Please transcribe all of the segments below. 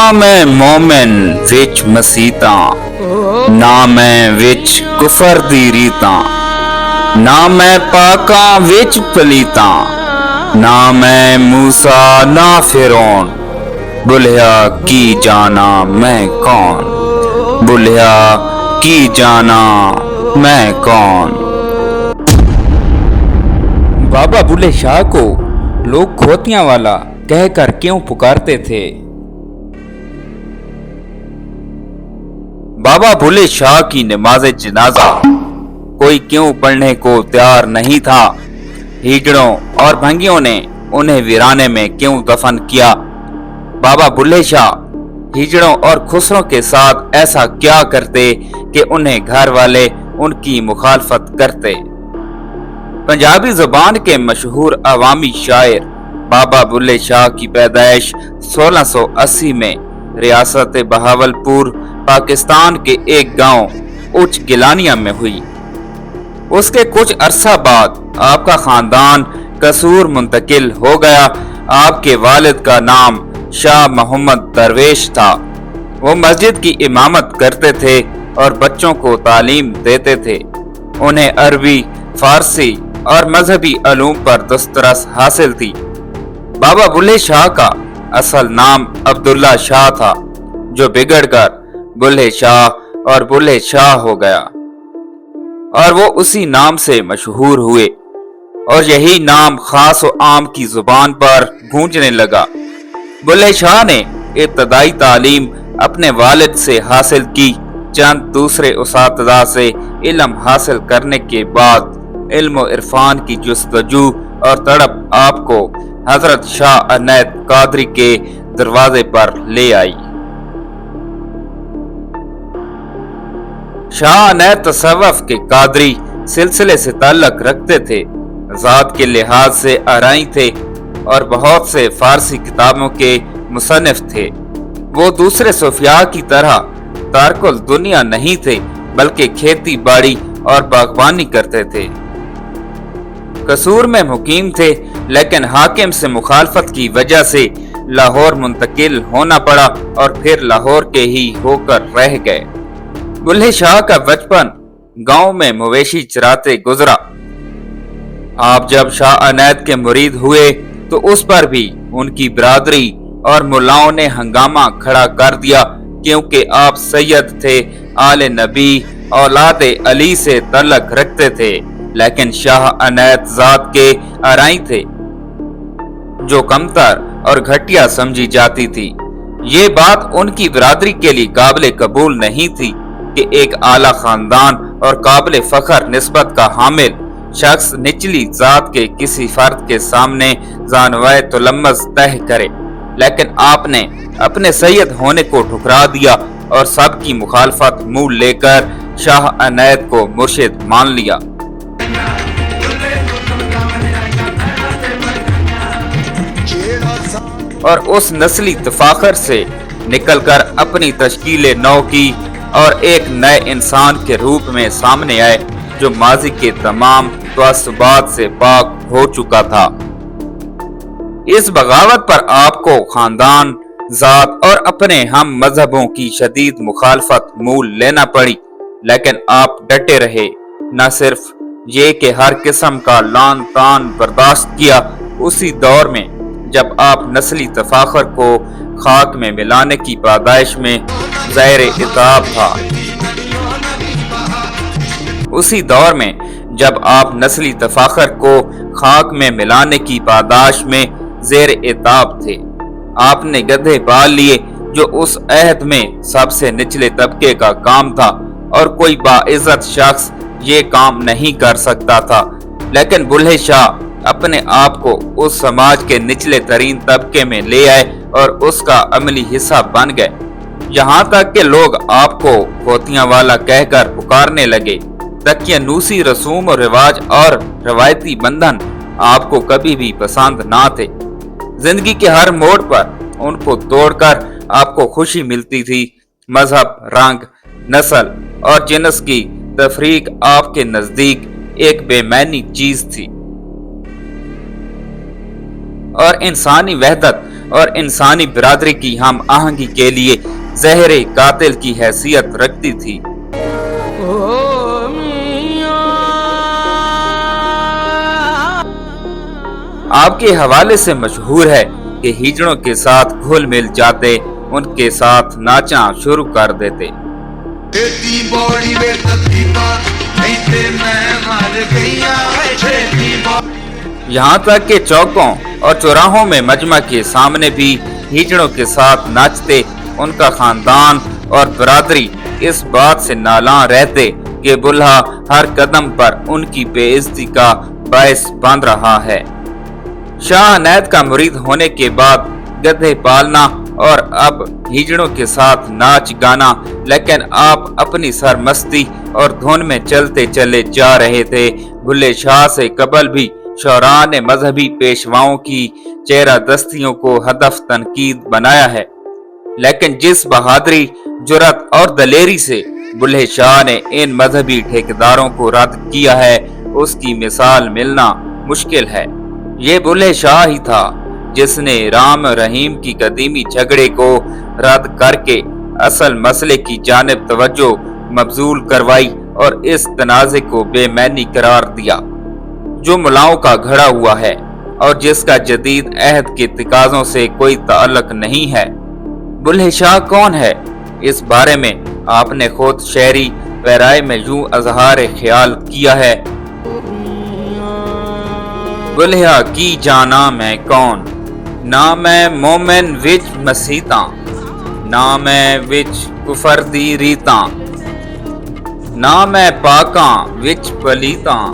ਨਾ ਮੈਂ ਮੋਮਨ ਵਿੱਚ ਮਸੀਤਾਂ, ਨਾ ਮੈਂ ਵਿੱਚ ਕੁਫਰ ਦੀ ਰੀਤਾਂ, ਨਾ ਮੈਂ ਪਾਕਾਂ ਵਿੱਚ ਪਲੀਤਾਂ, ਨਾ ਮੈਂ ਮੂਸਾ ਨਾ ਫਿਰੌਨ, ਬੁਲਿਆ ਕੀ ਜਾਣਾ ਮੈਂ ਕੌਣ, بولیا کی جانا میں کون۔ بابا بلے شاہ کو لوگ کھوتیاں والا کہہ کر کیوں پکارتے تھے؟ بابا بھولے شاہ کی نماز جنازہ کوئی کیوں پڑھنے کو تیار نہیں تھا؟ ہیجڑوں اور بھنگیوں نے انہیں ویرانے میں کیوں دفن کیا؟ بابا بھولے شاہ ہیجڑوں اور خسروں کے ساتھ ایسا کیا کرتے کہ انہیں گھر والے ان کی مخالفت کرتے؟ پنجابی زبان کے مشہور عوامی شاعر بابا بھولے شاہ کی پیدائش 1680 میں ریاست بہاولپور پاکستان کے ایک گاؤں اچ گلانیہ میں ہوئی۔ اس کے کچھ عرصہ بعد آپ کا خاندان قصور منتقل ہو گیا۔ آپ کے والد کا نام شاہ محمد درویش تھا۔ وہ مسجد کی امامت کرتے تھے اور بچوں کو تعلیم دیتے تھے۔ انہیں عربی، فارسی اور مذہبی علوم پر دسترس حاصل تھی۔ بابا بھولے شاہ کا اصل نام عبداللہ شاہ تھا، جو بگڑ کر بلے شاہ اور بلے شاہ ہو گیا، اور وہ اسی نام سے مشہور ہوئے، اور یہی نام خاص و عام کی زبان پر گونجنے لگا۔ بلے شاہ نے ابتدائی تعلیم اپنے والد سے حاصل کی۔ چند دوسرے اساتذہ سے علم حاصل کرنے کے بعد علم و عرفان کی جستجو اور تڑپ آپ کو حضرت شاہ عنایت قادری کے دروازے پر لے آئی۔ شاہ عنایت تصوف کے قادری سلسلے سے تعلق رکھتے تھے، ذات کے لحاظ سے آرائی تھے اور بہت سے فارسی کتابوں کے مصنف تھے۔ وہ دوسرے صوفیاء کی طرح تارک الدنیا نہیں تھے، بلکہ کھیتی باڑی اور باغبانی کرتے تھے۔ قصور میں مقیم تھے، لیکن حاکم سے مخالفت کی وجہ سے لاہور منتقل ہونا پڑا اور پھر لاہور کے ہی ہو کر رہ گئے۔ بلے شاہ کا بچپن گاؤں میں مویشی چراتے گزرا۔ آپ جب شاہ عنایت کے مرید ہوئے تو اس پر بھی ان کی برادری اور ملاؤں نے ہنگامہ کھڑا کر دیا، کیونکہ آپ سید تھے، آل نبی، اولاد علی سے تعلق رکھتے تھے، لیکن شاہ عنایت ذات کے آرائی تھے، جو کمتر اور گھٹیا سمجھی جاتی تھی۔ یہ بات ان کی برادری کے لیے قابل قبول نہیں تھی کہ ایک اعلیٰ خاندان اور قابل فخر نسبت کا حامل شخص نچلی ذات کے کسی فرد کے سامنے زانوائے تلمذ طے کرے، لیکن آپ نے اپنے سید ہونے کو ٹھکرا دیا اور سب کی مخالفت منہ لے کر شاہ عنایت کو مرشد مان لیا۔ اور اس نسلی تفاخر سے نکل کر اپنی تشکیل نو کی اور ایک نئے انسان کے روپ میں سامنے آئے، جو ماضی کے تمام تعصبات سے پاک ہو چکا تھا۔ اس بغاوت پر آپ کو خاندان، ذات اور اپنے ہم مذہبوں کی شدید مخالفت مول لینا پڑی، لیکن آپ ڈٹے رہے۔ نہ صرف یہ کہ ہر قسم کا لعن طعن برداشت کیا، اسی دور میں جب آپ نسلی تفاخر کو خاک میں ملانے کی پاداش میں زیر اطاعت تھا، اسی دور میں جب آپ نسلی تفاخر کو خاک میں ملانے کی پاداش میں زیر اطاعت تھے، آپ نے گدھے پال لیے، جو اس عہد میں سب سے نچلے طبقے کا کام تھا، اور کوئی باعزت شخص یہ کام نہیں کر سکتا تھا۔ لیکن بلے شاہ اپنے آپ کو اس سماج کے نچلے ترین طبقے میں لے آئے اور اس کا عملی حصہ بن گئے، یہاں تک کہ لوگ آپ کو کھوتیاں والا کہہ کر پکارنے لگے۔ دقیانوسی رسوم و رواج اور روایتی بندھن آپ کو کبھی بھی پسند نہ تھے۔ زندگی کے ہر موڑ پر ان کو توڑ کر آپ کو خوشی ملتی تھی۔ مذہب، رنگ، نسل اور جنس کی تفریق آپ کے نزدیک ایک بے معنی چیز تھی، اور انسانی وحدت اور انسانی برادری کی ہم آہنگی کے لیے زہر قاتل کی حیثیت رکھتی تھی۔ آپ کے حوالے سے مشہور ہے کہ ہجڑوں کے ساتھ گھل مل جاتے، ان کے ساتھ ناچنا شروع کر دیتے۔ یہاں تک کہ چوکوں اور چوراہوں میں مجمع کے سامنے بھی ہجڑوں کے ساتھ ناچتے۔ ان کا خاندان اور برادری اس بات سے نالاں رہتے کہ بلہا ہر قدم پر ان کی بے عزتی کا باعث بن رہا ہے۔ شاہ عنایت کا مرید ہونے کے بعد گدھے پالنا اور اب ہجڑوں کے ساتھ ناچ گانا، لیکن آپ اپنی سرمستی اور دھن میں چلتے چلے جا رہے تھے۔ بھلے شاہ سے قبل بھی شعراء نے مذہبی پیشواؤں کی چہرہ دستیوں کو ہدف تنقید بنایا ہے، لیکن جس بہادری، جرأت اور دلیری سے بلے شاہ نے ان مذہبی ٹھیکیداروں کو رد کیا ہے، اس کی مثال ملنا مشکل ہے۔ یہ بلے شاہ ہی تھا جس نے رام رحیم کی قدیمی جھگڑے کو رد کر کے اصل مسئلے کی جانب توجہ مبذول کروائی اور اس تنازع کو بے معنی قرار دیا جو ملاؤں کا گھڑا ہوا ہے اور جس کا جدید عہد کے تقاضوں سے کوئی تعلق نہیں ہے۔ بلے شاہ کون ہے؟ اس بارے میں آپ نے خود شعری پیرائے میں یوں اظہار خیال کیا ہے: بلہا کی جانا میں کون، نہ میں مومن وچ مسیتاں، نہ میں وچ کفر دی ریتاں، نہ میں پاکاں وچ پلیتاں،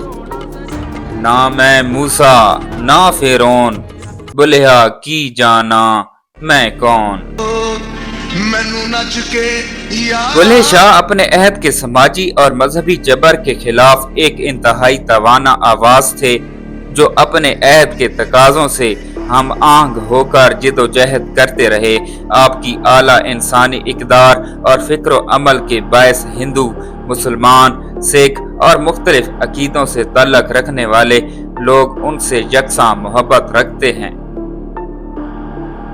نہ میں موسیٰ نہ فرعون، بلہا کی جانا میں کون۔ بلے شاہ اپنے عہد کے سماجی اور مذہبی جبر کے خلاف ایک انتہائی توانا آواز تھے جو اپنے عہد کے تقاضوں سے ہم آہنگ ہو کر جد و جہد کرتے رہے۔ آپ کی اعلیٰ انسانی اقدار اور فکر و عمل کے باعث ہندو، مسلمان، سکھ اور مختلف عقیدوں سے تعلق رکھنے والے لوگ ان سے یکساں محبت رکھتے ہیں۔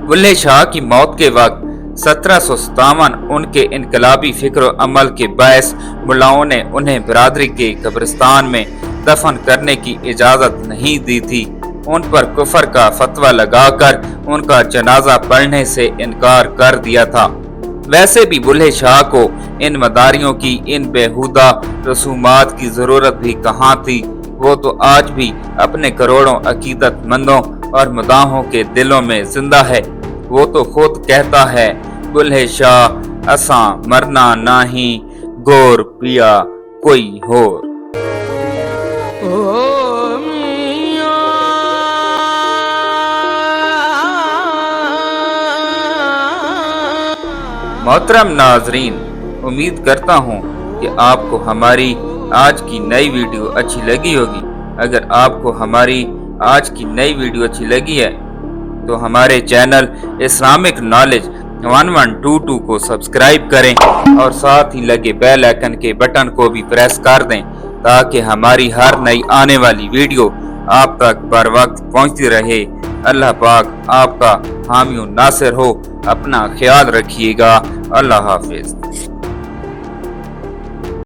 بلے شاہ کی موت کے وقت 1757 ان کے انقلابی فکر و عمل کے باعث ملاؤں نے انہیں برادری کے قبرستان میں دفن کرنے کی اجازت نہیں دی تھی۔ ان پر کفر کا فتویٰ لگا کر ان کا جنازہ پڑھنے سے انکار کر دیا تھا۔ ویسے بھی بلے شاہ کو ان مداریوں کی ان بیہودہ رسومات کی ضرورت بھی کہاں تھی۔ وہ تو آج بھی اپنے کروڑوں عقیدت مندوں اور مداحوں کے دلوں میں زندہ ہے۔ وہ تو خود کہتا ہے: بلے شاہ اساں مرنا نہیں، گور پیا کوئی ہور۔ محترم ناظرین، امید کرتا ہوں کہ آپ کو ہماری آج کی نئی ویڈیو اچھی لگی ہوگی۔ اگر آپ کو ہماری آج کی نئی ویڈیو اچھی لگی ہے تو ہمارے چینل اسلامک نالج 1122 کو سبسکرائب کریں اور ساتھ ہی لگے بیل آئیکن کے بٹن کو بھی پریس کر دیں تاکہ ہماری ہر نئی آنے والی ویڈیو آپ تک بر وقت پہنچتی رہے۔ اللہ پاک آپ کا حامی و ناصر ہو۔ اپنا خیال رکھیے گا۔ اللہ حافظ۔